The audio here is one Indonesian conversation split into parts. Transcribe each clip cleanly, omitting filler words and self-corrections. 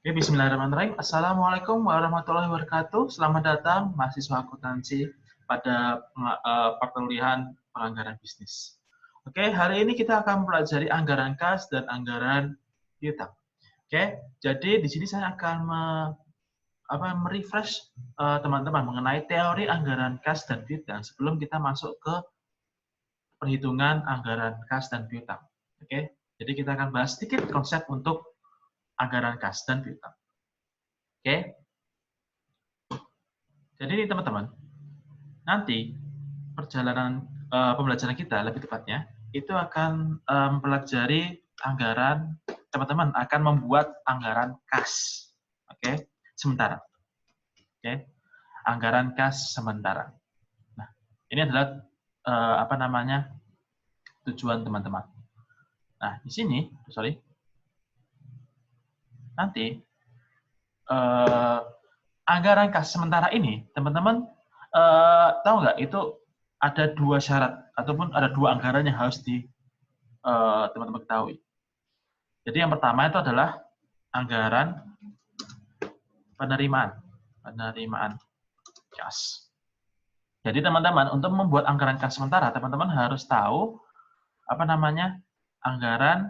Oke, bismillahirrahmanirrahim. Assalamualaikum warahmatullahi wabarakatuh. Selamat datang mahasiswa akuntansi pada perkuliahan penganggaran bisnis. Oke, hari ini kita akan mempelajari anggaran kas dan anggaran piutang. Oke, jadi di sini saya akan merefresh teman-teman mengenai teori anggaran kas dan piutang sebelum kita masuk ke perhitungan anggaran kas dan piutang. Oke, jadi kita akan bahas sedikit konsep untuk anggaran kas dan piutang. Oke, jadi ini teman-teman, nanti perjalanan pembelajaran kita lebih tepatnya itu akan mempelajari anggaran, teman-teman akan membuat anggaran kas, oke, sementara, oke, anggaran kas sementara. Nah, ini adalah tujuan teman-teman. Nah, di sini, nanti anggaran kas sementara ini, teman-teman tahu nggak itu ada dua syarat ataupun ada dua anggaran yang harus teman-teman ketahui. Jadi yang pertama itu adalah anggaran penerimaan kas. Jadi teman-teman untuk membuat anggaran kas sementara, teman-teman harus tahu anggaran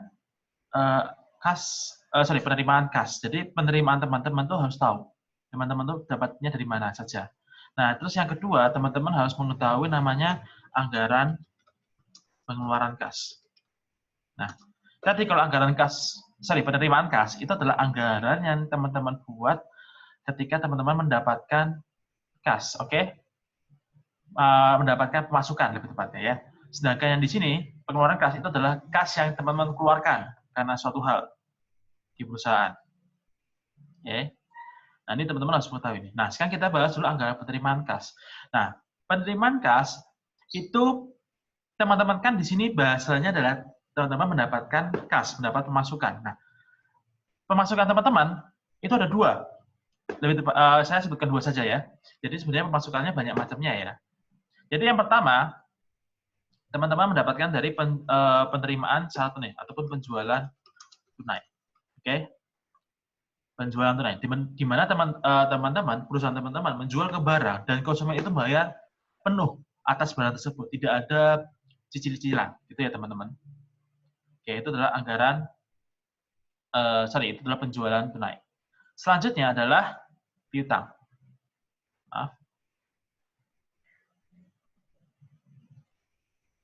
penerimaan kas. Jadi penerimaan teman-teman tuh harus tahu. Teman-teman tuh dapatnya dari mana saja. Nah, terus yang kedua, teman-teman harus mengetahui namanya anggaran pengeluaran kas. Nah, jadi kalau penerimaan kas itu adalah anggaran yang teman-teman buat ketika teman-teman mendapatkan kas, oke? Mendapatkan pemasukan lebih tepatnya ya. Sedangkan yang di sini pengeluaran kas itu adalah kas yang teman-teman keluarkan karena suatu hal di perusahaan. Ya. Nah, ini teman-teman harus mengetahui ini. Nah, sekarang kita bahas dulu anggaran penerimaan kas. Nah, penerimaan kas itu teman-teman kan di sini bahasanya adalah teman-teman mendapatkan kas, mendapat pemasukan. Nah, pemasukan teman-teman itu ada dua. Saya sebutkan dua saja ya. Jadi sebenarnya pemasukannya banyak macamnya ya. Jadi yang pertama, teman-teman mendapatkan dari penerimaan secara tunai ataupun penjualan tunai. Oke? Penjualan tunai. Di mana teman-teman, perusahaan teman-teman menjual ke barang dan konsumen itu bayar penuh atas barang tersebut. Tidak ada cicil-cicilan. Gitu ya, teman-teman. Oke, itu adalah itu adalah penjualan tunai. Selanjutnya adalah piutang. Maaf.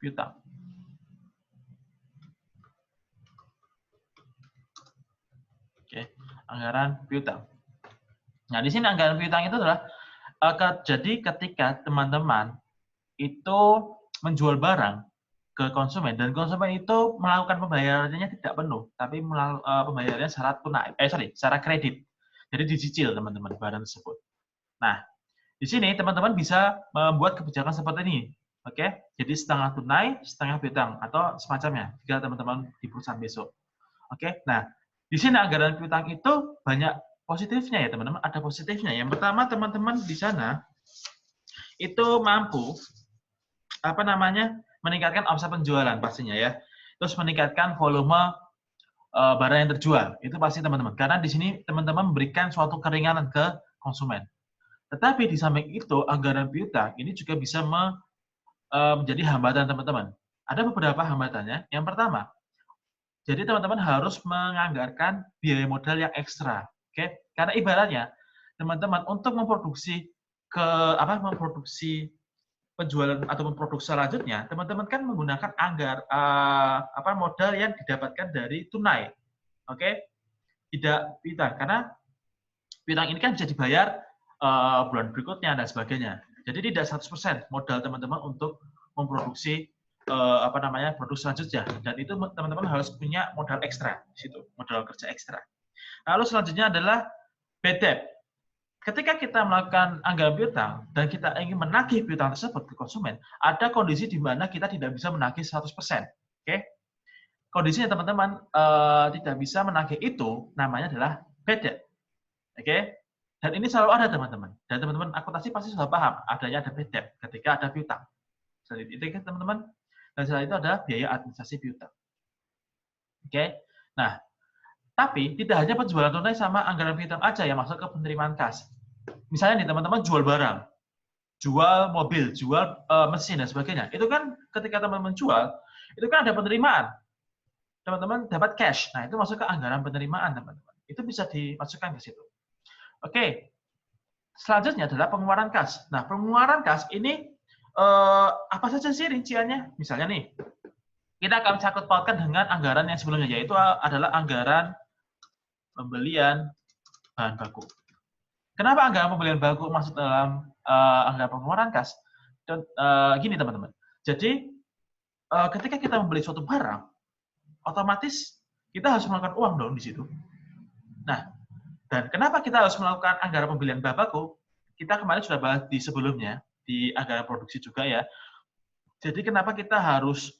Piutang. Oke, anggaran piutang. Nah, di sini anggaran piutang itu adalah jadi ketika teman-teman itu menjual barang ke konsumen dan konsumen itu melakukan pembayarannya tidak penuh, tapi pembayarannya secara kredit. Jadi dicicil teman-teman barang tersebut. Nah, di sini teman-teman bisa membuat kebijakan seperti ini. Oke, jadi setengah tunai, setengah piutang atau semacamnya jika teman-teman di perusahaan besok. Oke, nah di sini anggaran piutang itu banyak positifnya ya teman-teman. Ada positifnya. Yang pertama teman-teman di sana itu mampu meningkatkan omset penjualan pastinya ya. Terus meningkatkan volume barang yang terjual. Itu pasti teman-teman. Karena di sini teman-teman memberikan suatu keringanan ke konsumen. Tetapi di samping itu anggaran piutang ini juga bisa menjadi hambatan teman-teman. Ada beberapa hambatannya. Yang pertama, jadi teman-teman harus menganggarkan biaya modal yang ekstra. Oke? Karena ibaratnya teman-teman untuk memproduksi penjualan ataupun produk selanjutnya, teman-teman kan menggunakan modal yang didapatkan dari tunai. Oke? Tidak piutang karena piutang ini kan bisa dibayar bulan berikutnya dan sebagainya. Jadi tidak 100% modal teman-teman untuk memproduksi produk selanjutnya, dan itu teman-teman harus punya modal ekstra di situ, modal kerja ekstra. Lalu selanjutnya adalah bad debt. Ketika kita melakukan anggaran piutang dan kita ingin menagih piutang tersebut ke konsumen, ada kondisi di mana kita tidak bisa menagih 100%. Oke? Kondisinya teman-teman tidak bisa menagih itu namanya adalah bad debt. Oke? Dan ini selalu ada teman-teman. Dan teman-teman akuntansi pasti sudah paham adanya ada bad debt ketika ada piutang. Selain itu kan teman-teman. Dan setelah itu ada biaya administrasi piutang. Oke? Nah, Tapi tidak hanya penjualan tunai sama anggaran piutang aja yang masuk ke penerimaan kas. Misalnya nih teman-teman jual barang, jual mobil, jual mesin dan sebagainya. Itu kan ketika teman-teman jual, itu kan ada penerimaan. Teman-teman dapat cash. Nah, itu masuk ke anggaran penerimaan, teman-teman. Itu bisa dimasukkan ke situ. Oke. Selanjutnya adalah pengeluaran kas. Nah, pengeluaran kas ini apa saja sih rinciannya? Misalnya nih, kita akan sangkut pautkan dengan anggaran yang sebelumnya, yaitu adalah anggaran pembelian bahan baku. Kenapa anggaran pembelian baku masuk dalam anggaran pengeluaran kas? Gini teman-teman. Jadi ketika kita membeli suatu barang, otomatis kita harus melakukan uang dong di situ. Nah, dan kenapa kita harus melakukan anggaran pembelian bahan baku? Kita kemarin sudah bahas di sebelumnya di anggaran produksi juga ya. Jadi kenapa kita harus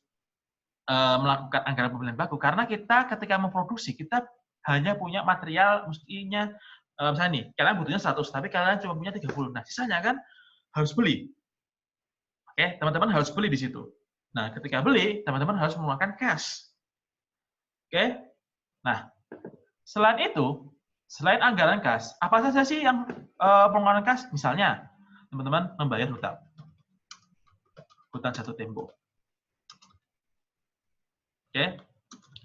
melakukan anggaran pembelian baku? Karena kita ketika memproduksi kita hanya punya material mestinya misalnya nih, kalian butuhnya 100, tapi kalian cuma punya 30. Nah, sisanya kan harus beli. Oke, teman-teman harus beli di situ. Nah, ketika beli, teman-teman harus mengeluarkan cash. Oke? Nah, selain itu, selain anggaran kas, apa saja sih yang pengeluaran kas? Misalnya, teman-teman membayar hutang. Hutang jatuh tempo. Oke?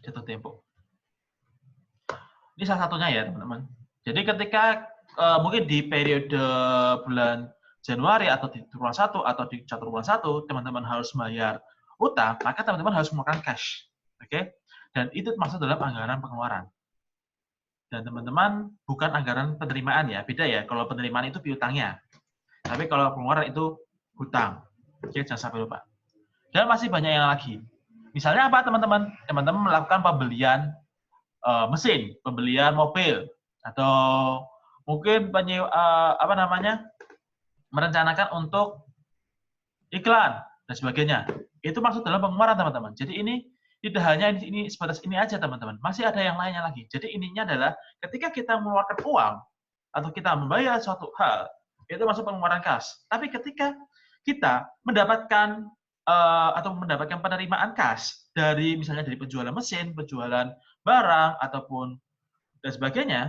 Jatuh tempo. Ini salah satunya ya, teman-teman. Jadi ketika mungkin di periode bulan Januari atau di triwulan 1 atau di triwulan 1 teman-teman harus bayar utang, maka teman-teman harus mengeluarkan cash. Oke? Dan itu masuk dalam anggaran pengeluaran. Dan teman-teman bukan anggaran penerimaan ya, beda ya. Kalau penerimaan itu piutangnya. Tapi kalau pengeluaran itu hutang. Oke, jangan sampai lupa. Dan masih banyak yang lagi. Misalnya apa teman-teman? Teman-teman melakukan pembelian mesin, pembelian mobil, atau mungkin merencanakan untuk iklan dan sebagainya. Itu masuk dalam pengeluaran teman-teman. Jadi ini tidak hanya ini sebatas ini aja teman-teman. Masih ada yang lainnya lagi. Jadi ininya adalah ketika kita mengeluarkan uang atau kita membayar suatu hal, itu masuk pengeluaran kas. Tapi ketika kita mendapatkan penerimaan kas dari misalnya dari penjualan mesin, penjualan barang ataupun dan sebagainya,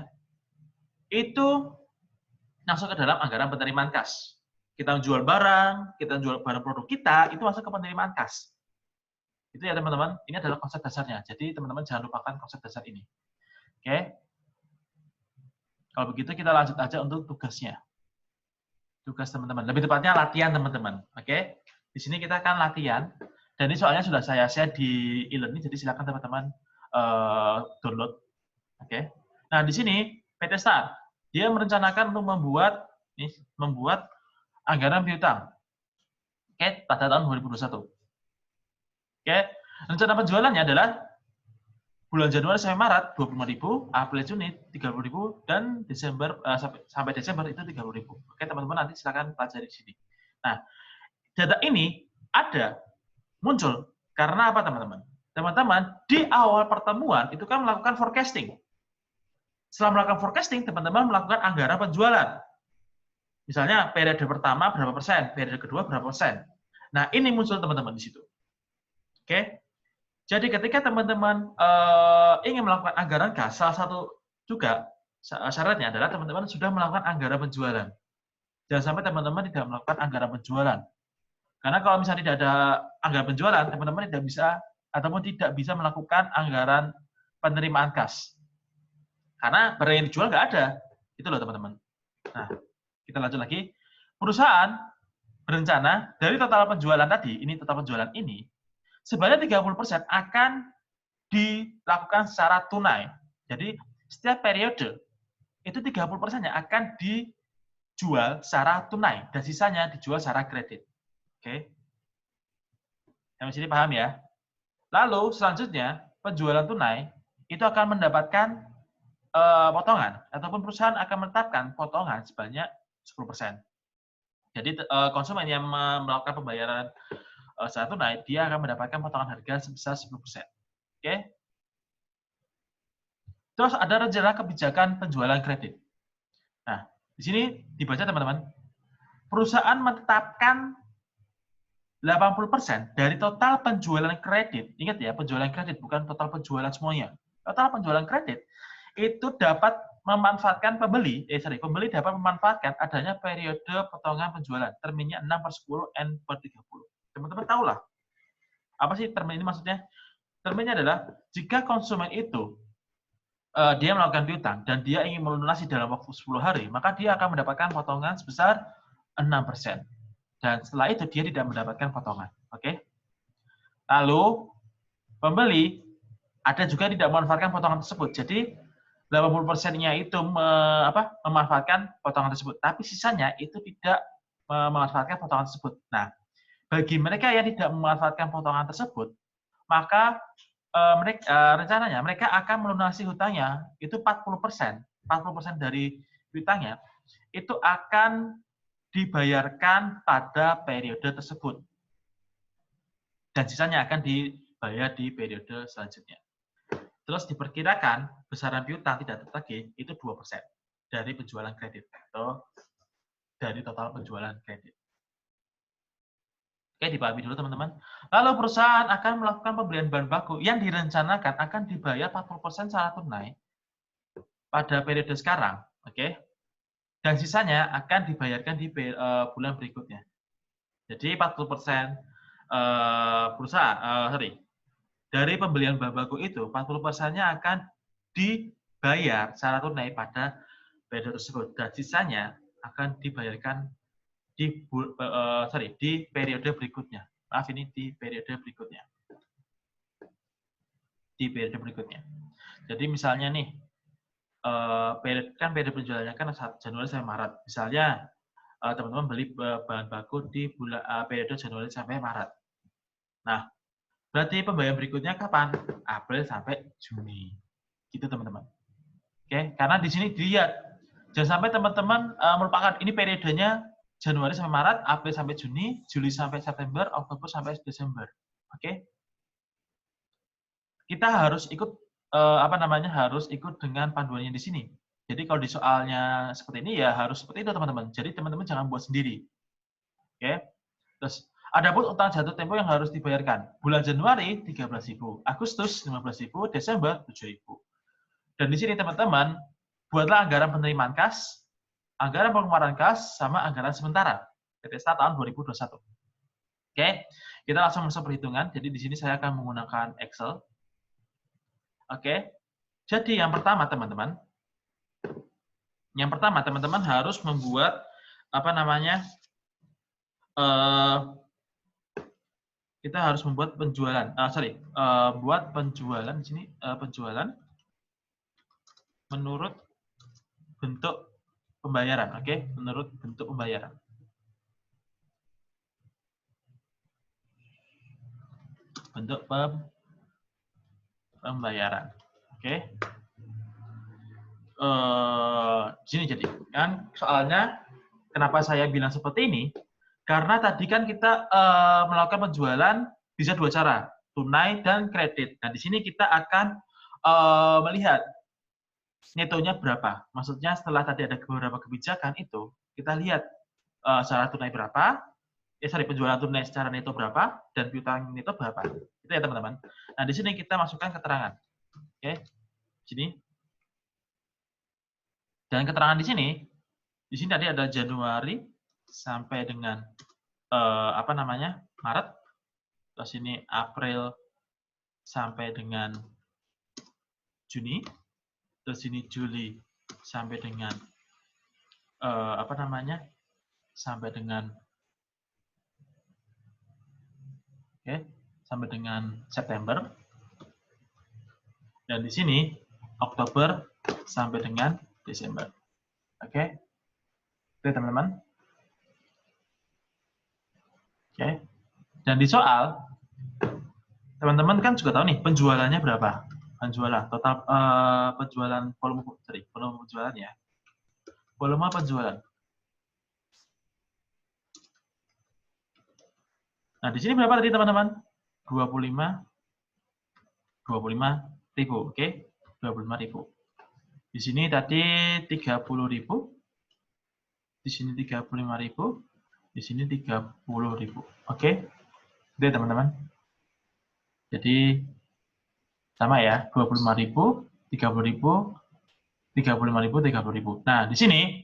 itu masuk ke dalam anggaran penerimaan kas. Kita jual barang, kita jual barang produk kita, itu masuk ke penerimaan kas. Itu ya teman-teman, ini adalah konsep dasarnya. Jadi teman-teman jangan lupakan konsep dasar ini. Oke? Kalau begitu kita lanjut aja untuk tugasnya. Tugas teman-teman, lebih tepatnya latihan teman-teman. Oke? Di sini kita akan latihan, dan ini soalnya sudah saya share di e-learning, jadi silakan teman-teman download. Oke? Nah, di sini PT Star, dia merencanakan untuk membuat anggaran piutang. Oke, pada tahun 2021. Oke, rencana penjualannya adalah bulan Januari sampai Maret 25.000, April Juni 30.000, dan Desember sampai Desember itu 30.000. Oke, teman-teman nanti silakan pelajari di sini. Nah, data ini muncul karena apa teman-teman? Teman-teman di awal pertemuan itu kan melakukan forecasting. Setelah melakukan forecasting, teman-teman melakukan anggaran penjualan. Misalnya periode pertama berapa persen, periode kedua berapa persen. Nah, ini muncul teman-teman di situ. Oke, jadi ketika teman-teman ingin melakukan anggaran kas, salah satu juga syaratnya adalah teman-teman sudah melakukan anggaran penjualan. Jangan sampai teman-teman tidak melakukan anggaran penjualan. Karena kalau misalnya tidak ada anggaran penjualan, teman-teman tidak bisa ataupun tidak bisa melakukan anggaran penerimaan kas. Karena barang yang dijual nggak ada. Itu loh teman-teman. Nah, kita lanjut lagi. Perusahaan berencana dari total penjualan tadi, ini total penjualan ini, sebanyak 30% akan dilakukan secara tunai. Jadi setiap periode itu 30%-nya akan dijual secara tunai dan sisanya dijual secara kredit. Oke. Sampai sini paham ya? Lalu selanjutnya penjualan tunai itu akan mendapatkan potongan ataupun perusahaan akan menetapkan potongan sebanyak 10%. Jadi konsumen yang melakukan pembayaran secara tunai, dia akan mendapatkan potongan harga sebesar 10%. Oke? Terus ada rencana kebijakan penjualan kredit. Nah, di sini dibaca teman-teman. Perusahaan menetapkan 80% dari total penjualan kredit. Ingat ya, penjualan kredit bukan total penjualan semuanya. Total penjualan kredit itu dapat memanfaatkan pembeli dapat memanfaatkan adanya periode potongan penjualan, terminnya 6/10 N per 30. Teman-teman tahu lah, apa sih termin ini maksudnya? Terminnya adalah jika konsumen itu dia melakukan piutang dan dia ingin melunasi dalam waktu 10 hari, maka dia akan mendapatkan potongan sebesar 6%. Dan setelah itu dia tidak mendapatkan potongan. Oke? Lalu pembeli ada juga tidak memanfaatkan potongan tersebut. Jadi 80%-nya itu memanfaatkan potongan tersebut, tapi sisanya itu tidak memanfaatkan potongan tersebut. Nah, bagi mereka yang tidak memanfaatkan potongan tersebut, maka rencananya mereka akan melunasi hutangnya itu 40%. 40% dari hutangnya itu akan dibayarkan pada periode tersebut. Dan sisanya akan dibayar di periode selanjutnya. Terus diperkirakan besaran piutang tidak tertagih itu 2% dari penjualan kredit atau dari total penjualan kredit. Oke, dipahami dulu teman-teman. Lalu perusahaan akan melakukan pembelian bahan baku yang direncanakan akan dibayar 40% secara tunai pada periode sekarang, oke? Dan sisanya akan dibayarkan di bulan berikutnya. Jadi 40% dari pembelian bahan baku itu 40%-nya akan dibayar secara tunai pada periode tersebut dan sisanya akan dibayarkan di periode berikutnya. Maaf, ini di periode berikutnya. Di periode berikutnya. Jadi misalnya nih, periode penjualannya kan Januari sampai Maret. Misalnya teman-teman beli bahan baku di bulan periode Januari sampai Maret. Nah, berarti pembayaran berikutnya kapan? April sampai Juni. Gitu teman-teman. Oke, karena di sini dilihat jangan sampai teman-teman melupakan ini periodenya Januari sampai Maret, April sampai Juni, Juli sampai September, Oktober sampai Desember. Oke. Kita harus ikut harus ikut dengan panduannya di sini. Jadi kalau di soalnya seperti ini ya harus seperti itu teman-teman. Jadi teman-teman jangan buat sendiri. Oke. Terus adapun utang jatuh tempo yang harus dibayarkan. Bulan Januari 13.000, Agustus 15.000, Desember 7.000. Dan di sini teman-teman buatlah anggaran penerimaan kas, anggaran pengeluaran kas, sama anggaran sementara. PTSTA tahun 2021. Oke, kita langsung masuk perhitungan. Jadi di sini saya akan menggunakan Excel. Oke, jadi yang pertama teman-teman harus membuat kita harus membuat penjualan. Buat penjualan di sini penjualan menurut bentuk pembayaran. Oke, menurut bentuk pembayaran. Bentuk pembayaran. Oke. Sini jadi kan soalnya kenapa saya bilang seperti ini? Karena tadi kan kita melakukan penjualan bisa dua cara, tunai dan kredit. Nah, di sini kita akan melihat netonya berapa. Maksudnya setelah tadi ada beberapa kebijakan itu, kita lihat secara tunai berapa, penjualan tunai secara neto berapa, dan piutang neto berapa. Itu ya teman-teman. Nah, di sini kita masukkan keterangan. Oke, sini. Dan keterangan di sini tadi ada Januari sampai dengan Maret, terus ini April sampai dengan Juni, terus ini Juli sampai dengan sampai dengan sampai dengan September, dan di sini Oktober sampai dengan Desember. Oke, teman-teman. Oke, dan di soal teman-teman kan juga tahu nih penjualannya berapa, penjualan total penjualan volume penjualan ya, volume penjualan. Nah, di sini berapa tadi teman-teman? 25.000, oke, 25.000. Di sini tadi 30.000, di sini 35.000, di sini 30.000. Oke, itu teman-teman. Jadi sama ya, 25.000, 30.000, 35.000, 30.000. Nah, di sini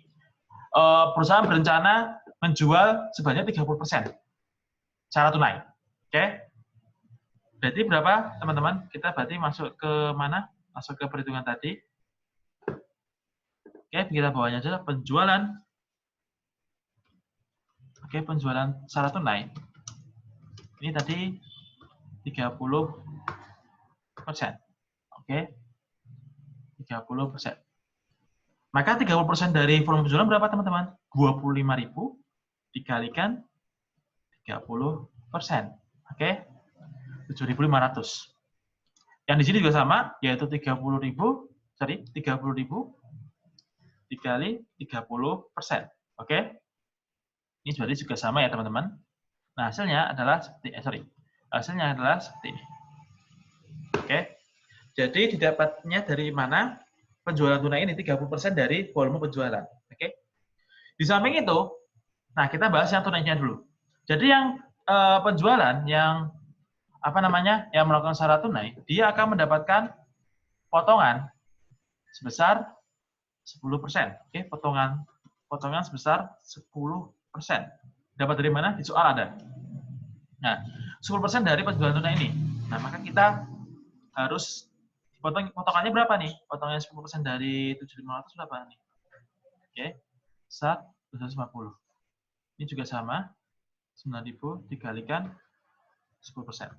perusahaan berencana menjual sebanyak 30% secara tunai. Oke? Berarti berapa, teman-teman? Kita berarti masuk ke mana? Masuk ke perhitungan tadi. Oke, kita bawanya aja penjualan. Oke, penjualan secara tunai. Ini tadi 30%. Oke. 30%. Maka 30% dari volume penjualan berapa, teman-teman? 25.000 dikalikan 30%. Oke. 7.500. Yang di sini juga sama, yaitu 30.000 dikali 30%. Oke. Ini berarti juga sama ya, teman-teman. Nah, hasilnya adalah seperti ini. Oke. Jadi didapatnya dari mana penjualan tunai ini 30% dari volume penjualan. Oke. Di samping itu, nah kita bahas yang tunainya dulu. Jadi yang penjualan yang yang melakukan secara tunai, dia akan mendapatkan potongan sebesar 10%. Oke, potongan sebesar 10%. Dapat dari mana? Di soal ada. Nah, 10% dari penjualan tunai ini. Nah, maka kita harus potongannya berapa nih? Potongannya 10% dari 7.500 berapa nih? Oke, 250. Ini juga sama, 9.000 dikalikan 10%.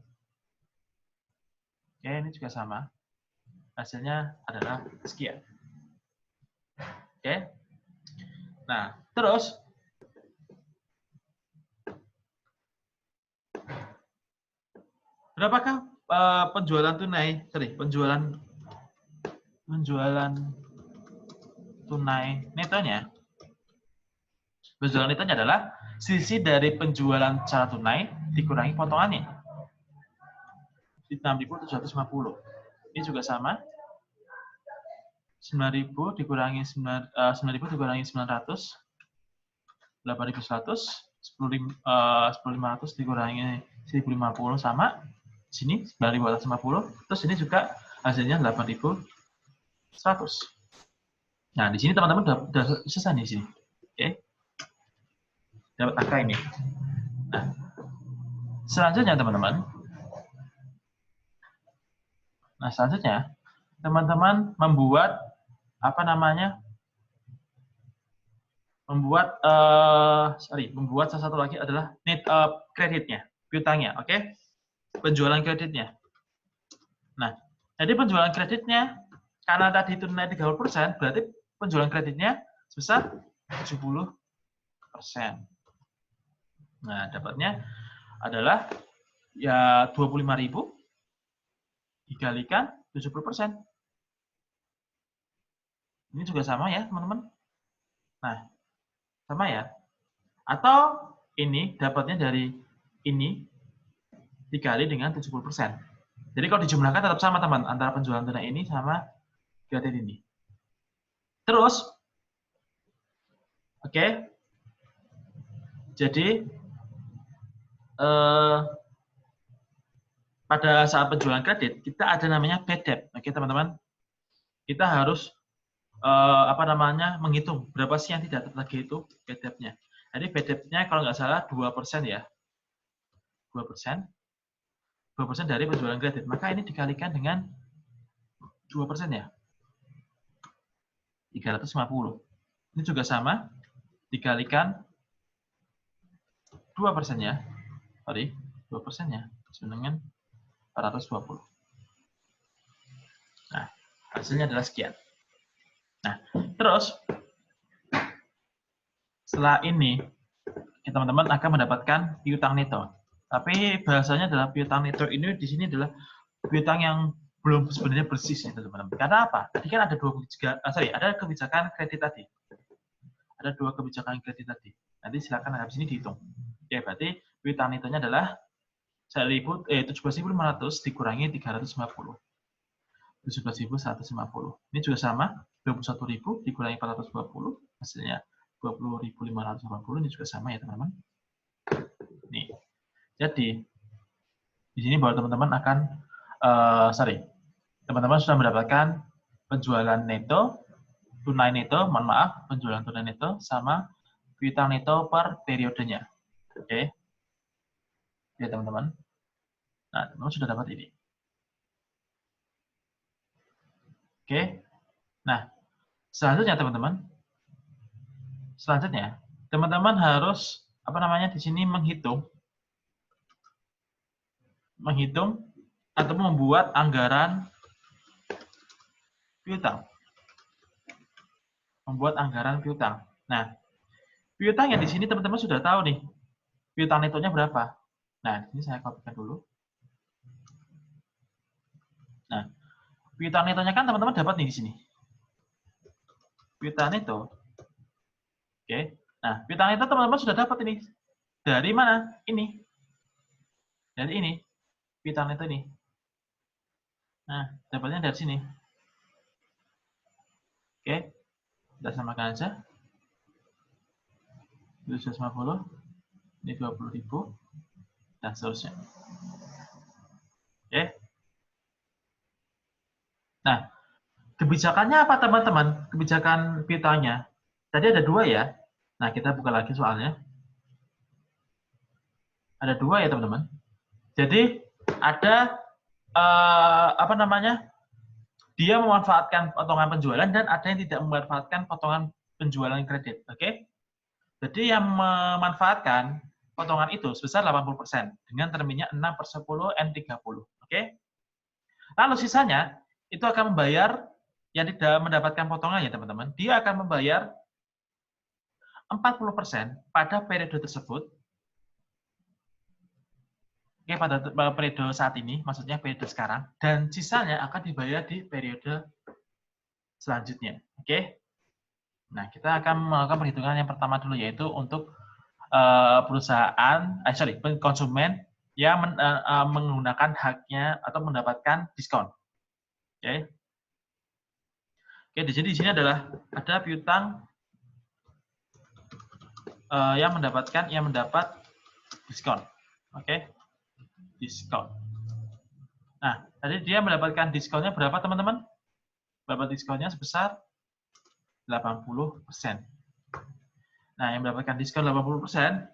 Oke, ini juga sama. Hasilnya adalah sekian. Oke. Nah, terus berapakah penjualan tunai? Penjualan tunai netonya? Penjualan netonya adalah sisi dari penjualan secara tunai dikurangi potongannya. 6.750. Ini juga sama. 9.000 dikurangi 900, 8.100, 10.500 dikurangi 1.050 sama. Sini 9.450. Terus ini juga hasilnya 8.100. Nah, di sini teman-teman sudah selesai di sini. Oke. Dapat angka ini. Nah, selanjutnya teman-teman. Nah, selanjutnya teman-teman membuat membuat salah satu lagi adalah net kreditnya, piutangnya, oke? Penjualan kreditnya. Nah, jadi penjualan kreditnya karena tadi tunai 30%, berarti penjualan kreditnya sebesar 70%. Nah, dapatnya adalah ya 25.000 dikalikan 70%. Ini juga sama ya, teman-teman. Nah, sama ya. Atau ini dapatnya dari ini dikali dengan 70%. Jadi kalau dijumlahkan tetap sama, teman, antara penjualan tunai ini sama kredit ini. Terus, oke. Jadi pada saat penjualan kredit kita ada namanya bad debt. Oke, teman-teman. Kita harus menghitung berapa sih yang tidak tertagih itu bad debt-nya. Jadi bad debt-nya kalau nggak salah 2% ya. 2% dari penjualan kredit. Maka ini dikalikan dengan 2% ya. 350. Ini juga sama, dikalikan 2% ya. Sorry, 2% ya. Dengan 420. Nah, hasilnya adalah sekian. Nah, terus setelah ini teman-teman akan mendapatkan piutang neto. Tapi bahasanya adalah piutang neto ini di sini adalah piutang yang belum sebenarnya bersih ya, teman-teman. Karena apa? Tadi kan ada ada kebijakan kredit tadi. Ada 2 kebijakan kredit tadi. Nanti silakan habis ini dihitung. Ya, berarti piutang netonya adalah 17.500 dikurangi 350. 17.150. Ini juga sama, 21.000 dikurangi 420, hasilnya 20.580. Ini juga sama ya, teman-teman. Nih. Jadi di sini bahwa teman-teman akan teman-teman sudah mendapatkan penjualan neto tunai neto, mohon maaf, penjualan tunai neto sama piutang neto per periodenya. Oke. Ya, teman-teman. Nah, teman-teman sudah dapat ini. Oke. Nah, selanjutnya teman-teman. Selanjutnya, teman-teman harus di sini menghitung atau membuat anggaran piutang. Membuat anggaran piutang. Nah, piutang yang di sini teman-teman sudah tahu nih. Piutang netonya berapa? Nah, ini saya kopikan dulu. Nah, piutang netonya kan teman-teman dapat nih di sini. Piutang neto. Oke. Nah, piutang neto teman-teman sudah dapat ini. Dari mana? Ini. Dari ini. Piutang neto ini. Nah, dapatnya dari sini. Oke. Kita samakan aja. Itu 150. Ini 20.000. Dan seterusnya. Oke. Nah, kebijakannya apa teman-teman? Kebijakan piutangnya. Tadi ada 2 ya. Nah, kita buka lagi soalnya. Ada 2 ya teman-teman. Jadi ada dia memanfaatkan potongan penjualan dan ada yang tidak memanfaatkan potongan penjualan kredit. Oke? Jadi yang memanfaatkan potongan itu sebesar 80% dengan terminnya 6/10 N30. Oke? Lalu sisanya itu akan membayar yang tidak mendapatkan potongan ya teman-teman. Dia akan membayar 40% pada periode tersebut. Oke, pada periode saat ini, maksudnya periode sekarang, dan sisanya akan dibayar di periode selanjutnya. Oke? Nah, kita akan melakukan perhitungan yang pertama dulu, yaitu untuk konsumen yang menggunakan haknya atau mendapatkan diskon. Oke? Oke, di sini adalah ada piutang yang mendapat diskon. Oke? Diskon. Nah, tadi dia mendapatkan diskonnya berapa, teman-teman? Dapat diskonnya sebesar 80%. Nah, yang mendapatkan diskon 80%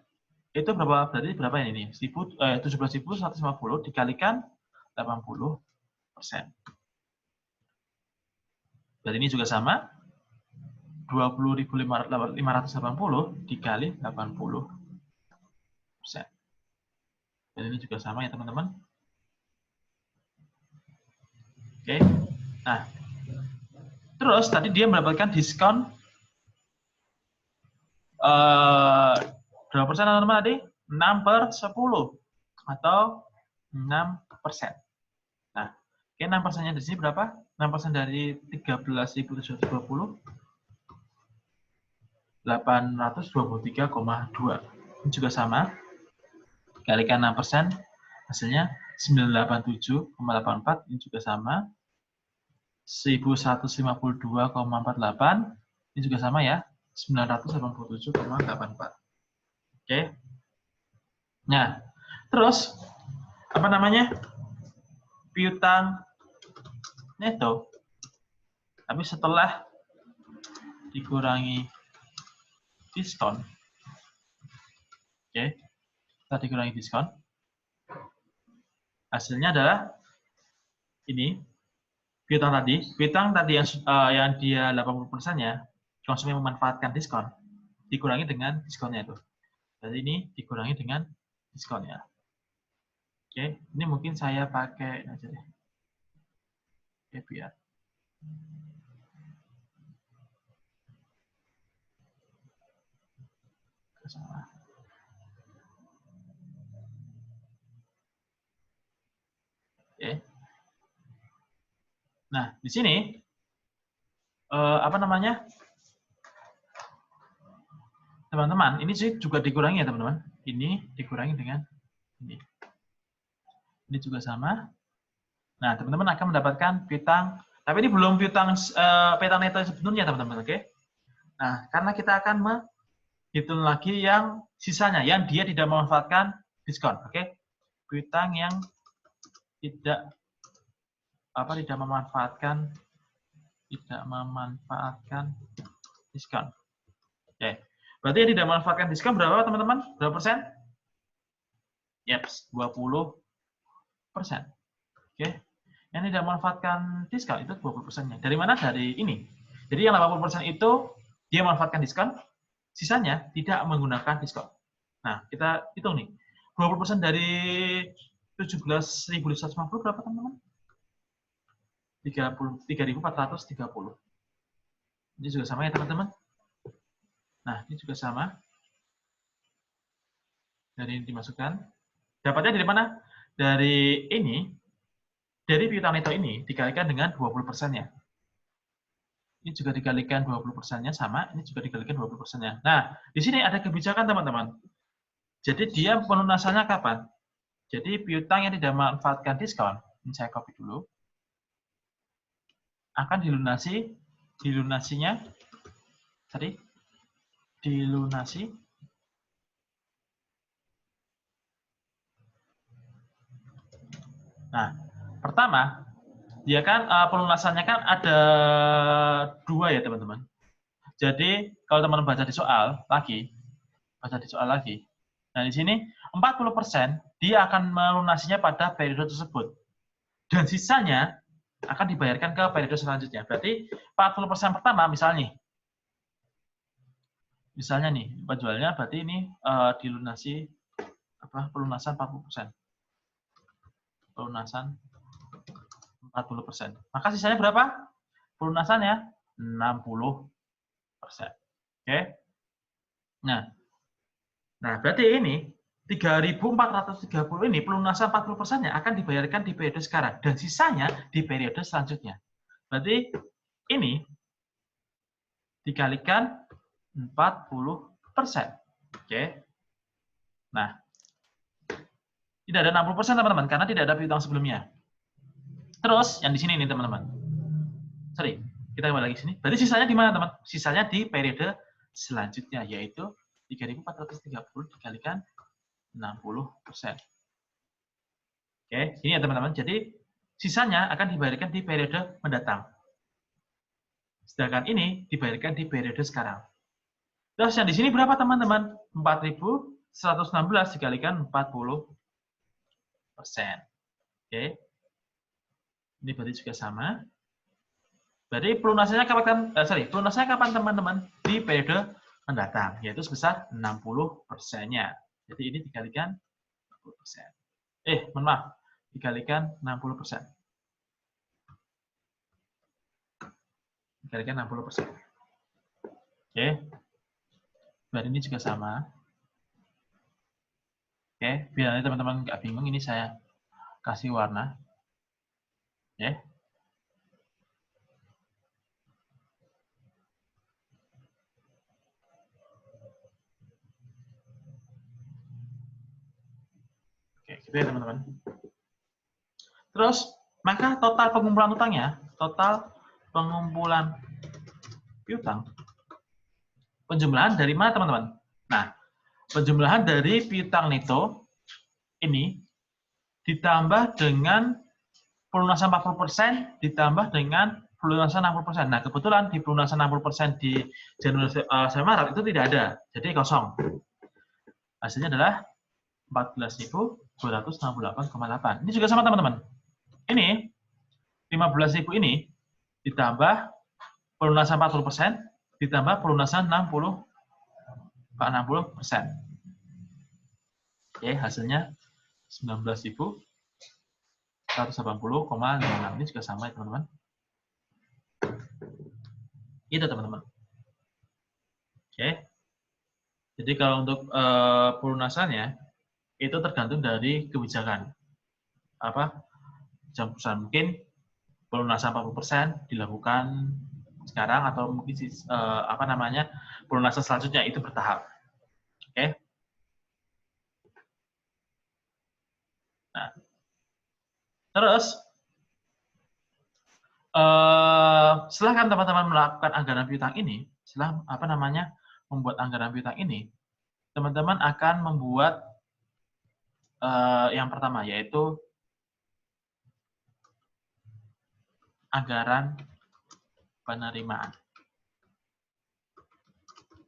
itu berapa? Berarti berapa ini? 17.150 dikalikan 80%. Berarti ini juga sama. 20.580 dikali 80%. Dan ini juga sama ya teman-teman. Oke. Nah, terus tadi dia mendapatkan diskon berapa persen teman-teman tadi? 6/10 atau 6%. Nah, oke, 6%-nya di sini berapa? 6% dari 13.720 823,2. Ini juga sama. Kalikan 6%, hasilnya 987,84. Ini juga sama. 1152,48. Ini juga sama ya. 987,84. Oke. Nah, terus piutang neto. Tapi setelah dikurangi diskon. Oke. Setelah dikurangi diskon, hasilnya adalah ini. Piutang tadi yang dia 80%-nya, konsumen memanfaatkan diskon, dikurangi dengan diskonnya itu. Jadi ini dikurangi dengan diskonnya. Oke, ini mungkin saya pakai aja deh. Oke, biar. Salah. Oke. Nah, di sini teman-teman, ini sih juga dikurangi ya teman-teman. Ini dikurangi dengan ini. Ini juga sama. Nah, teman-teman akan mendapatkan piutang, tapi ini belum piutang neto sebelumnya teman-teman, oke? Nah, karena kita akan menghitung lagi yang sisanya, yang dia tidak memanfaatkan diskon, oke? Piutang yang tidak memanfaatkan tidak memanfaatkan diskon. Oke. Berarti yang tidak memanfaatkan diskon berapa, teman-teman? Berapa persen? Yaps, 20%. Oke. Yang tidak memanfaatkan diskon itu 20%-nya. Dari mana? Dari ini. Jadi yang 80% itu dia memanfaatkan diskon, sisanya tidak menggunakan diskon. Nah, kita hitung nih. 20% dari 17.150 berapa, teman-teman? 3.430. Ini juga sama ya, teman-teman. Nah, ini juga sama. Dari ini dimasukkan. Dapatnya dari mana? Dari ini, dari piutang neto ini dikalikan dengan 20%-nya. Ini juga dikalikan 20%-nya sama, ini juga dikalikan 20%-nya. Nah, di sini ada kebijakan, teman-teman. Jadi dia pelunasannya kapan? Jadi piutang yang tidak memanfaatkan diskon, ini saya copy dulu, akan dilunasinya dilunasi Nah, pertama, dia kan pelunasannya kan ada 2 ya, teman-teman. Jadi, kalau teman-teman baca di soal lagi, nah di sini 40% dia akan melunasinya pada periode tersebut. Dan sisanya akan dibayarkan ke periode selanjutnya. Berarti 40% pertama misalnya nih, penjualnya berarti ini dilunasi pelunasan 40%. Pelunasan 40%. Maka sisanya berapa? Pelunasannya 60%. Oke. Nah, berarti ini 3.430 ini pelunasan 40%-nya akan dibayarkan di periode sekarang dan sisanya di periode selanjutnya. Berarti ini dikalikan 40%. Oke. Nah, tidak ada 60%, teman-teman, karena tidak ada piutang sebelumnya. Terus, yang di sini nih, teman-teman. Sorry, kita kembali lagi sini. Berarti sisanya di mana, teman? Sisanya di periode selanjutnya, yaitu 3.430 dikalikan 60%. Oke, ini ya, teman-teman. Jadi, sisanya akan dibayarkan di periode mendatang. Sedangkan ini dibayarkan di periode sekarang. Terus yang di sini berapa, teman-teman? 4.116 dikalikan 40%. Oke. Ini berarti juga sama. Berarti pelunasannya kapan, teman-teman? Di periode mendatang, yaitu sebesar 60%-nya. Jadi ini dikalikan 60%. Mohon maaf, dikalikan 60%. Dikalikan 60%. Oke. Berarti ini juga sama. Oke, biar nanti teman-teman nggak bingung, ini saya kasih warna. Oke. Oke, gitu ya, teman-teman. Terus, maka total pengumpulan utangnya, total pengumpulan piutang, penjumlahan dari mana, teman-teman? Nah, penjumlahan dari piutang neto ini ditambah dengan pelunasan 40% ditambah dengan pelunasan 60%. Nah, kebetulan di pelunasan 60% di Januari sampai Maret itu tidak ada, jadi kosong. Hasilnya adalah 14.268,8. Ini juga sama, teman-teman. Ini 15.000 ini ditambah pelunasan 40% ditambah pelunasan 60%. Oke, hasilnya 19.180,56. Ini juga sama ya, teman-teman. Itu, teman-teman. Oke. Jadi kalau untuk pelunasannya itu tergantung dari kebijakan. Jam perusahaan mungkin pelunasan 40% dilakukan sekarang atau mungkin pelunasan selanjutnya itu bertahap. Oke. Nah, terus silahkan teman-teman melakukan anggaran piutang ini, setelah membuat anggaran piutang ini, teman-teman akan membuat yang pertama, yaitu anggaran penerimaan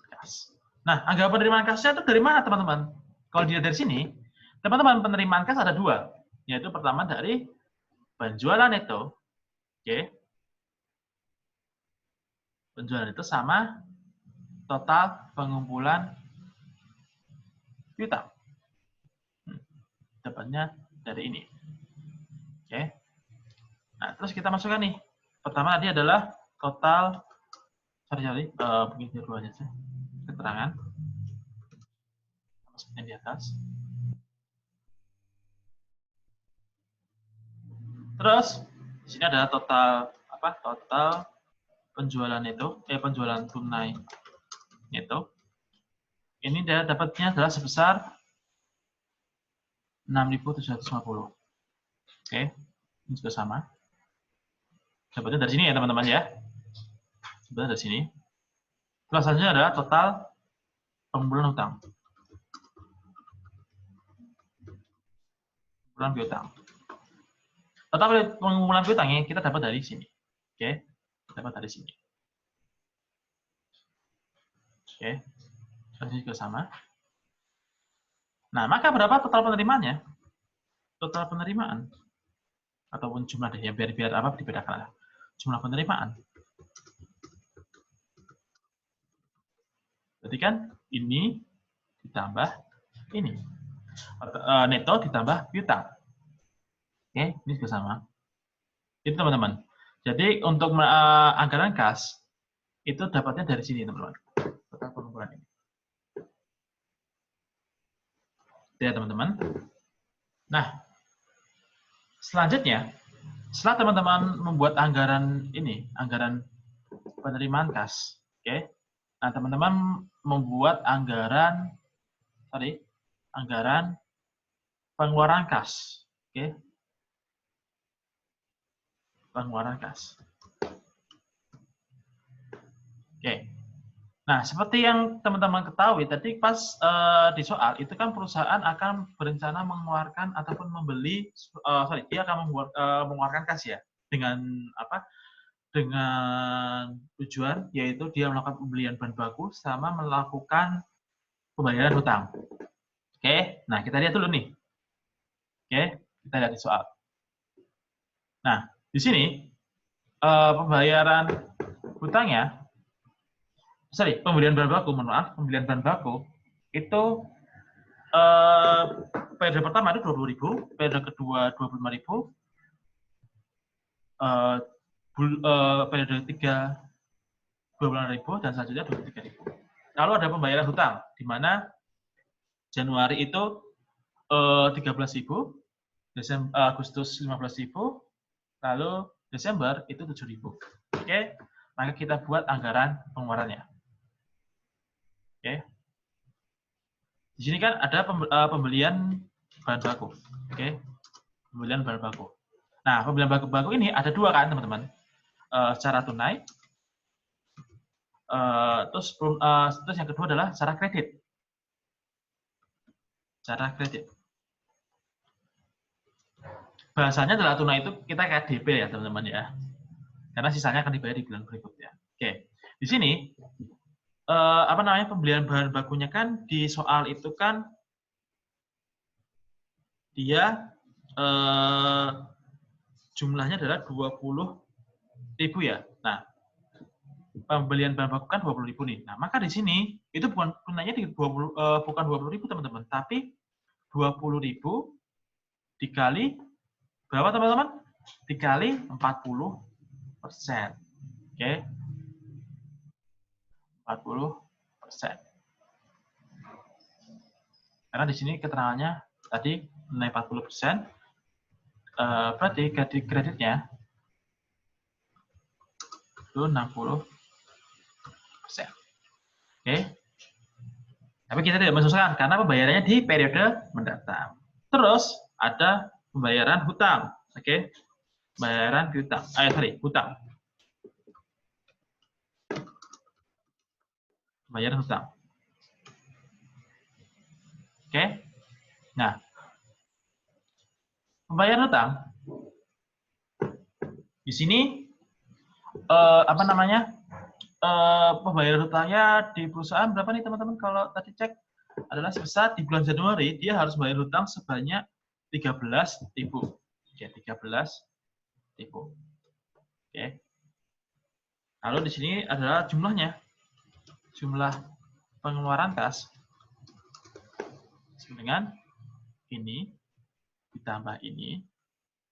kas. Nah, anggapan penerimaan kasnya itu dari mana, teman-teman? Kalau dilihat dari sini, teman-teman, penerimaan kas ada dua, yaitu pertama dari penjualan neto, oke, penjualan itu sama total pengumpulan piutang. Dapatnya dari ini, oke. Nah, terus kita masukkan nih. Pertama tadi adalah total, begini dulu aja sih, keterangan seperti di atas. Terus di sini ada total apa? Total penjualan itu, penjualan tunai itu. Ini dia dapatnya adalah sebesar 6.750. Oke, ini juga sama. Dapatnya dari sini ya, teman-teman ya. Dapatnya dari sini. Terus selanjutnya adalah total pengumpulan hutang. Pengumpulan piutang. Total pengumpulan piutangnya kita dapat dari sini. Oke, dapat dari sini. Oke, ini juga sama. Nah, maka berapa total penerimaannya? Total penerimaan ataupun jumlah deh ya, biar apa dibedakan lah. Jumlah penerimaan. Berarti kan ini ditambah ini. Neto ditambah piutang. Oke, ini juga sama. Itu teman-teman. Jadi untuk anggaran kas itu dapatnya dari sini, teman-teman. Total pengumpulan ini. Ya, teman-teman. Nah, selanjutnya, setelah teman-teman membuat anggaran ini, anggaran penerimaan kas, oke. Nah, teman-teman membuat anggaran pengeluaran kas, oke. Pengeluaran kas. Oke. Nah, seperti yang teman-teman ketahui tadi pas di soal itu kan perusahaan akan berencana mengeluarkan ataupun membeli, dia akan mengeluarkan kas ya dengan apa? Dengan tujuan yaitu dia melakukan pembelian bahan baku sama melakukan pembayaran hutang. Oke, nah kita lihat dulu nih. Oke, kita lihat di soal. Nah, di sini pembayaran hutangnya. Pembelian bahan baku, pembelian bahan baku itu periode pertama itu 20.000, periode kedua 25.000, periode ketiga 28.000 dan selanjutnya 23.000. Lalu ada pembayaran hutang di mana Januari itu 13.000, Agustus 15.000, lalu Desember itu 7.000. Oke, maka kita buat anggaran pengeluarannya. Oke. Di sini kan ada pembelian bahan baku. Oke. Pembelian bahan baku. Nah, pembelian bahan baku ini ada dua kan, teman-teman. Secara tunai. Terus yang kedua adalah secara kredit. Secara kredit. Bahasanya adalah tunai itu kita KDP ya, teman-teman ya. Karena sisanya akan dibayar di bulan berikutnya. Oke. Di sini pembelian bahan bakunya kan di soal itu kan dia jumlahnya adalah 20.000 ya. Nah, pembelian bahan baku kan 20.000 nih. Nah, maka di sini itu bukan tunainya bukan 20.000 teman-teman, tapi 20.000 dikali berapa teman-teman? Dikali 40%. Oke. 40%. Karena di sini keterangannya tadi nilai 40%, berarti kreditnya itu 60%. Oke. Tapi kita tidak menyesuaikan karena pembayarannya di periode mendatang. Terus ada pembayaran hutang. Oke. Pembayaran hutang. Hutang. Pembayaran hutang. Oke. Nah, pembayaran hutang di sini apa namanya, pembayaran hutangnya di perusahaan berapa nih teman-teman? Kalau tadi cek adalah sebesar di bulan Januari dia harus bayar hutang sebanyak 13.000. Oke, 13.000. Oke. Lalu di sini adalah jumlahnya. Jumlah pengeluaran kas dengan ini ditambah ini.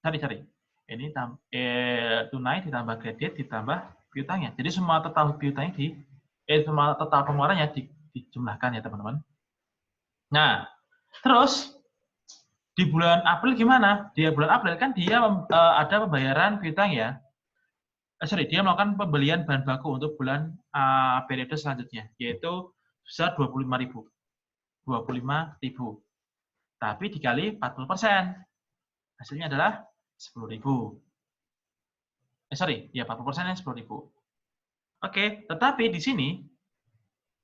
Cari. Ini tunai ditambah kredit ditambah piutangnya. Jadi semua total piutangnya semua total pengeluarannya dijumlahkan ya teman-teman. Nah, terus di bulan April gimana? Di bulan April kan dia ada pembayaran piutang ya. Dia melakukan pembelian bahan baku untuk bulan periode selanjutnya, yaitu sebesar 25.000. 25.000. Tapi dikali 40%. Hasilnya adalah 10.000. 40%-nya 10.000. Oke, tetapi di sini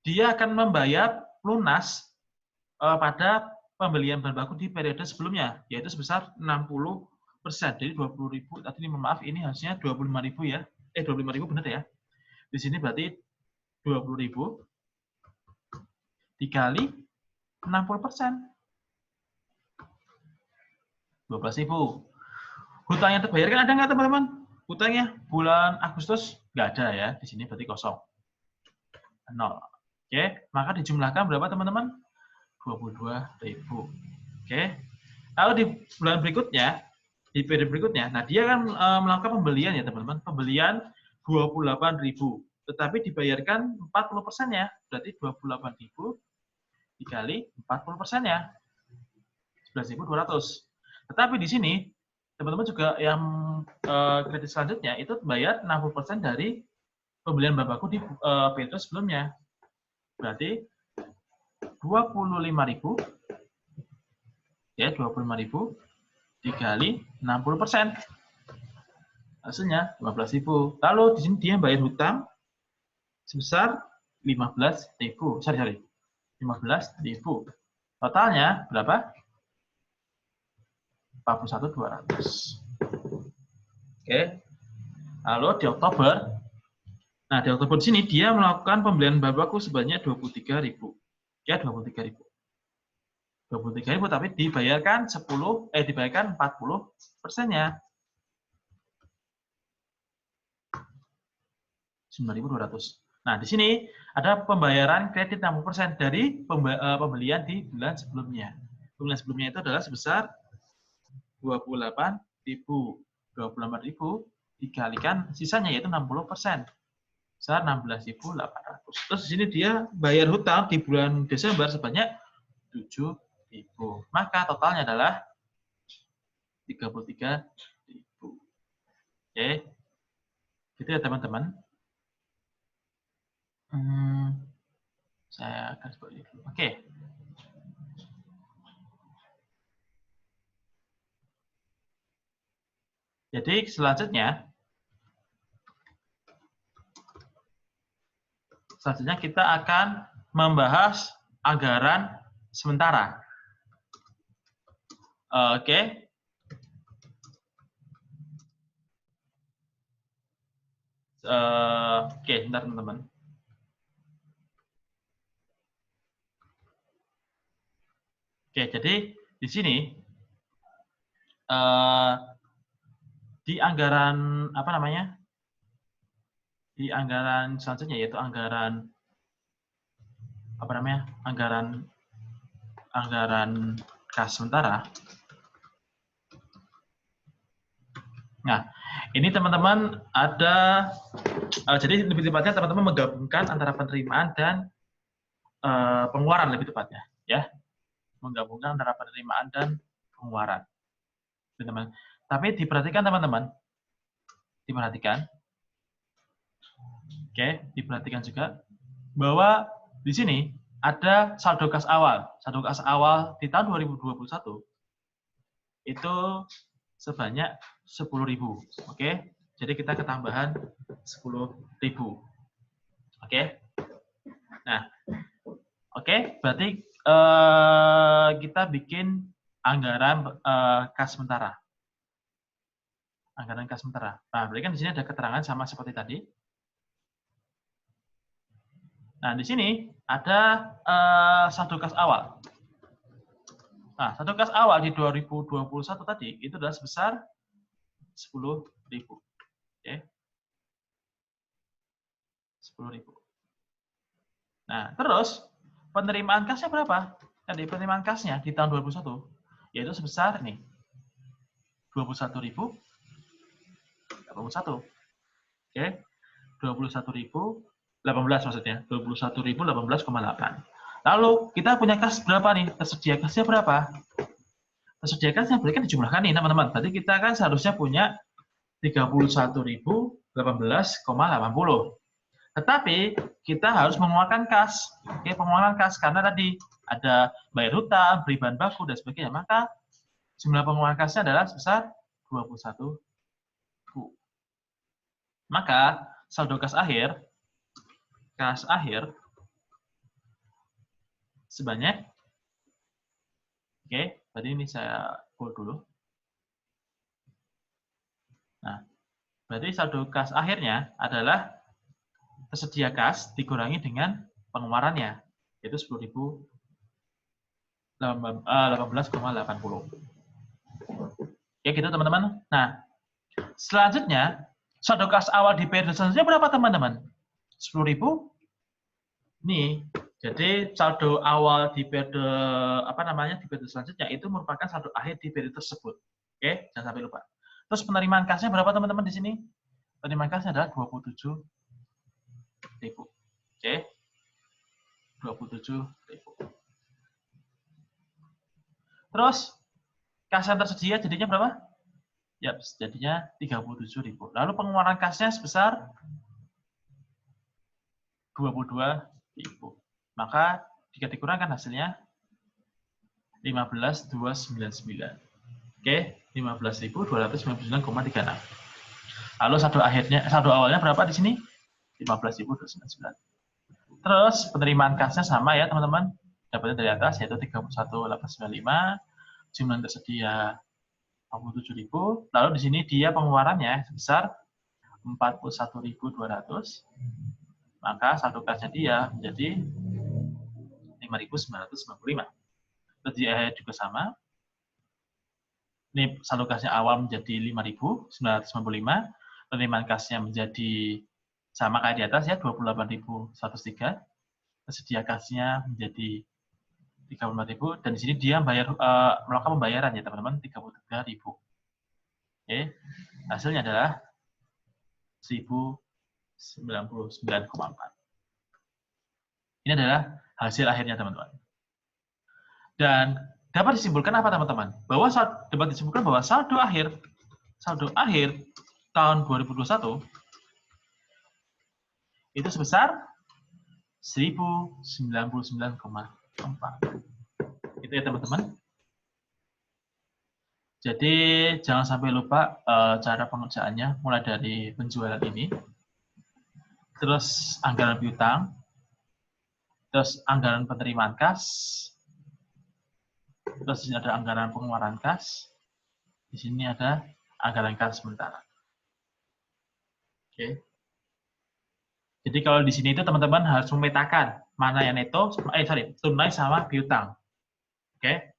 dia akan membayar lunas pada pembelian bahan baku di periode sebelumnya, yaitu sebesar 60%. Jadi 20.000. Tadi maaf, ini harusnya 25.000 ya. 25.000 benar ya. Di sini berarti 20.000 dikali 60%. 12.000. Hutang yang terbayar kan ada nggak teman-teman? Hutangnya bulan Agustus nggak ada ya, di sini berarti kosong. 0. Oke, maka dijumlahkan berapa teman-teman? 22.000. Oke. Lalu di bulan berikutnya, di periode berikutnya, nah dia kan melakukan pembelian ya teman-teman, pembelian 28.000, tetapi dibayarkan 40%-nya, berarti 28.000 dikali 40%-nya, 11.200. Tetapi di sini teman-teman juga yang kredit selanjutnya itu bayar 60% dari pembelian bahan baku di periode sebelumnya. Berarti 25.000 ya, 25.000 dikali 60%. Hasilnya 15.000. Lalu di sini dia bayar hutang sebesar 15.000. 15.000. Totalnya berapa? 41.200. Oke. Lalu di Oktober, nah di Oktober di sini dia melakukan pembelian bahan baku sebanyak 23.000. Ya, 23.000. 23.000 tapi dibayarkan 40%-nya. 9.200. Nah, di sini ada pembayaran kredit 60% dari pembelian di bulan sebelumnya. Bulan sebelumnya itu adalah sebesar 28.000. 28.000 dikalikan sisanya yaitu 60%. Sebesar 16.800. Terus di sini dia bayar hutang di bulan Desember sebanyak 7.000. Maka totalnya adalah 33.000. Oke. Gitu ya teman-teman. Saya akan seperti itu. Oke. Jadi selanjutnya kita akan membahas anggaran sementara. Oke. Oke, bentar teman-teman. Oke, jadi di sini di anggaran apa namanya? Di anggaran selanjutnya yaitu anggaran apa namanya? Anggaran kas sementara. Nah, ini teman-teman ada jadi lebih tepatnya teman-teman menggabungkan antara penerimaan dan pengeluaran lebih tepatnya, ya. Menggabungkan antara penerimaan dan pengeluaran. Teman-teman. Tapi diperhatikan teman-teman. Diperhatikan. Oke, diperhatikan juga bahwa di sini ada saldo kas awal. Saldo kas awal di tahun 2021 itu sebanyak 10.000. Oke. Jadi kita ketambahan 10.000. Oke. Nah, oke, berarti kita bikin anggaran kas sementara. Anggaran kas sementara. Nah, berarti kan di sini ada keterangan sama seperti tadi. Nah, di sini ada saldo kas awal. Nah, saldo kas awal di 2021 tadi itu adalah sebesar 10.000. Oke. 10.000. Nah, terus penerimaan kasnya berapa? Tadi penerimaan kasnya di tahun 2021 yaitu sebesar nih 21.081. Oke. 21.018 maksudnya. 21.018,8. Lalu kita punya kas berapa nih? Tersedia kasnya berapa? Tersedia kasnya berarti kan dijumlahkan nih teman-teman. Berarti kita kan seharusnya punya 31.018,80. Tetapi kita harus mengeluarkan kas. Oke, pengeluaran kas karena tadi ada bayar hutang, beli bahan baku dan sebagainya. Maka jumlah pengeluaran kasnya adalah sebesar 21.000. Maka saldo kas akhir sebanyak, oke, tadi ini saya bold dulu. Nah, berarti saldo kas akhirnya adalah tersedia kas dikurangi dengan pengeluarannya, yaitu 10.018,80. Ya gitu teman-teman. Nah, selanjutnya saldo kas awal di periode selanjutnya berapa teman-teman? 10.000. Nih, jadi saldo awal di periode di periode selanjutnya itu merupakan saldo akhir di periode tersebut. Oke, jangan sampai lupa. Terus penerimaan kasnya berapa teman-teman di sini? Penerimaan kasnya adalah 27.000. Oke. 27.000. Terus kas yang tersedia jadinya berapa? Ya, jadinya 37.000. Lalu pengeluaran kasnya sebesar 22.000. Maka jika dikurangkan hasilnya 15.299. Oke, 15.299,36. Lalu saldo awalnya berapa di sini? 15.299. Terus penerimaan kasnya sama ya teman-teman. Dapatnya dari atas yaitu 31.895. Jumlah yang tersedia 47.000. Lalu di sini dia pengeluarannya sebesar 41.200. Maka saldo kasnya dia menjadi 5.995. Terus di akhir juga sama. Ini saldo kasnya awal menjadi 5.995. Penerimaan kasnya menjadi sama kayak di atas ya, 28.103. Tersedia kasnya menjadi 34.000 dan di sini dia melakukan pembayaran ya teman-teman 33.000. Oke. Hasilnya adalah 1.099,4. Ini adalah hasil akhirnya teman-teman. Dan dapat disimpulkan apa teman-teman? Dapat disimpulkan bahwa saldo akhir tahun 2021 itu sebesar 1.099,4. Itu ya teman-teman. Jadi jangan sampai lupa cara pengerjaannya mulai dari penjualan ini, terus anggaran piutang, terus anggaran penerimaan kas, terus di sini ada anggaran pengeluaran kas, di sini ada anggaran kas sementara. Oke. Jadi kalau di sini itu teman-teman harus memetakan mana yang neto, tunai sama piutang. Oke.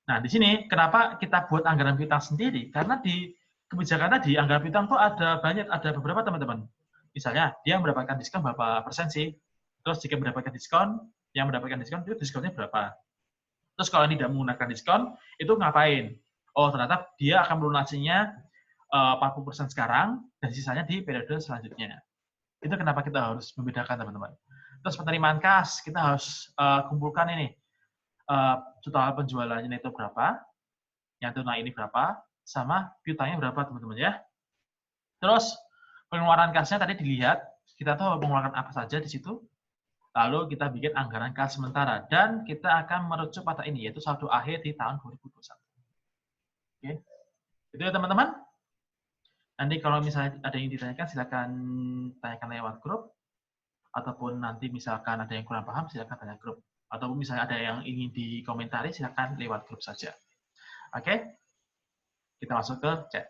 Nah, di sini kenapa kita buat anggaran piutang sendiri? Karena di kebijakan tadi anggaran piutang itu ada beberapa teman-teman. Misalnya dia mendapatkan diskon berapa persen sih? Terus jika mendapatkan diskon, itu diskonnya berapa? Terus kalau tidak menggunakan diskon, itu ngapain? Oh, ternyata dia akan melunasinya 40% sekarang dan sisanya di periode selanjutnya. Itu kenapa kita harus membedakan teman-teman. Terus penerimaan kas, kita harus kumpulkan ini. Total penjualannya itu berapa, yang tunai ini berapa, sama piutangnya berapa teman-teman ya. Terus pengeluaran kasnya tadi dilihat, kita tahu mengeluarkan apa saja di situ. Lalu kita bikin anggaran kas sementara dan kita akan merujuk pada ini yaitu saldo akhir di tahun 2021. Oke. Itu ya teman-teman. Nanti kalau misalnya ada yang ditanyakan silakan tanyakan lewat grup ataupun nanti misalkan ada yang kurang paham silakan tanya grup. Ataupun misalnya ada yang ingin dikomentari, silakan lewat grup saja. Oke? Kita masuk ke chat.